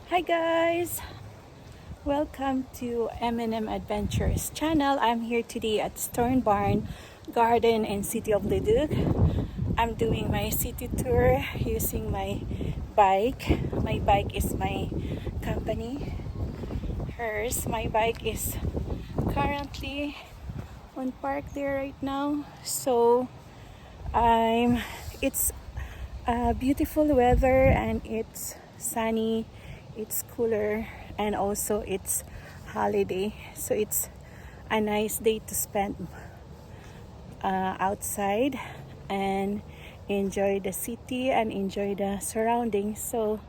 Hi guys, welcome to M&M Adventures channel. I'm here today at Stone Barn Garden in City of Leduc. I'm doing my city tour using my bike. My bike is my company. My bike is currently on park there right now. So it's beautiful weather and it's sunny, it's cooler, and also it's holiday, so it's a nice day to spend outside and enjoy the city and enjoy the surroundings. So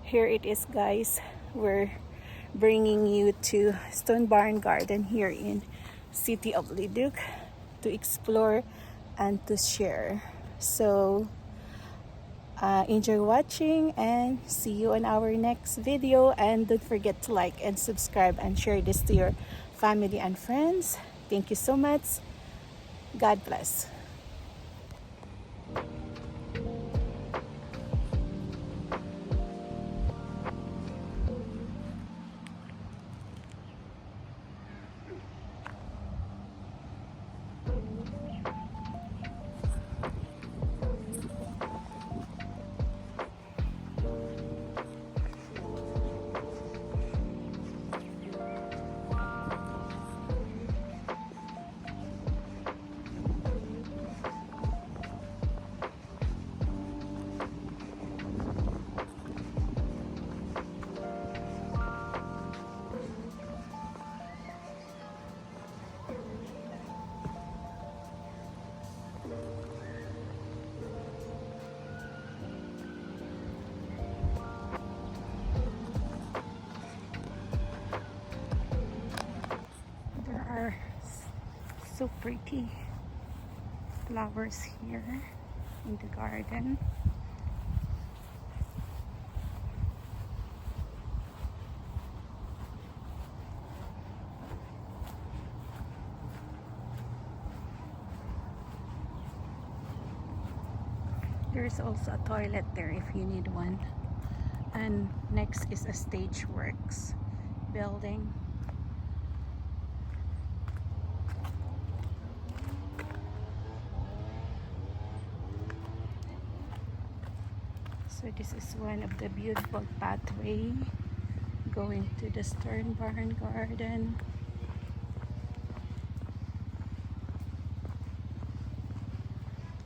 here it is guys, we're bringing you to Stone Barn Garden here in City of Leduc to explore and to share. So enjoy watching and see you in our next video, and don't forget to like and subscribe and share this to your family and friends. Thank you so much. God bless. There are so pretty flowers here in the garden. There's also a toilet there if you need one. And next is a stage works building. So this is one of the beautiful pathway going to the Stone Barn Garden.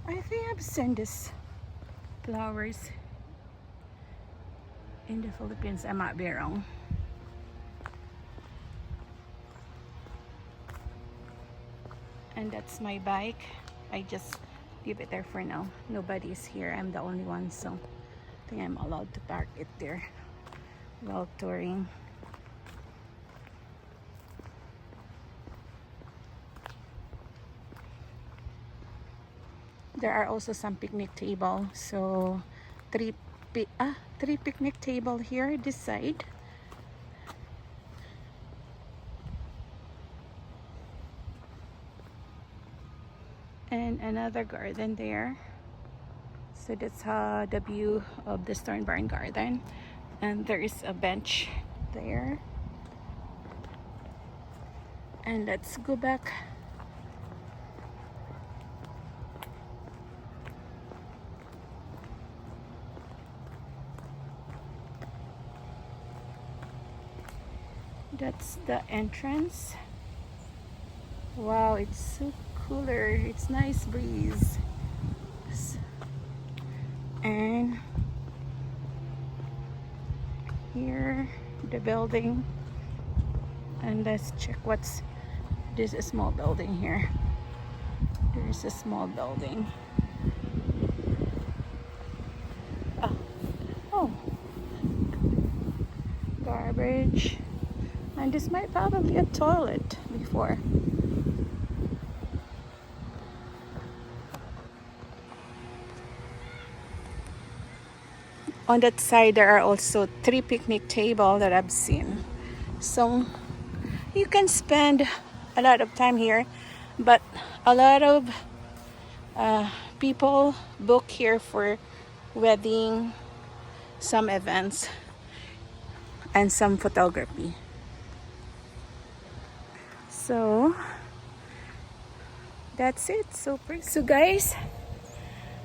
I think I've seen this flowers in the Philippines. I might be wrong. And that's my bike. I just leave it there for now. Nobody's here. I'm the only one, so I think I'm allowed to park it there while touring. There are also some picnic table. So three picnic table here this side. And another garden there. So that's the view of the Stone Barn Garden. And there is a bench there. And let's go back. That's the entrance. Wow, it's so cooler. It's nice breeze. And here the building, and let's check what's this small building here. There's a small building. Oh, garbage. And this might probably be a toilet before. On that side there are also three picnic tables that I've seen. So you can spend a lot of time here, but a lot of people book here for wedding, some events. and some photography. So that's it. Super. So guys,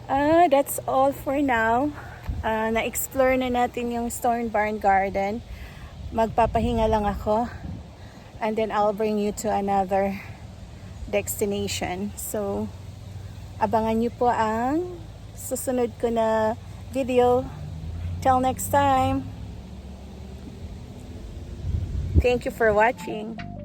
that's all for now. Na-explore na natin yung Stone Barn Garden. Magpapahinga lang ako. And then I'll bring you to another destination. So, abangan nyo po ang susunod ko na video. Till next time. Thank you for watching.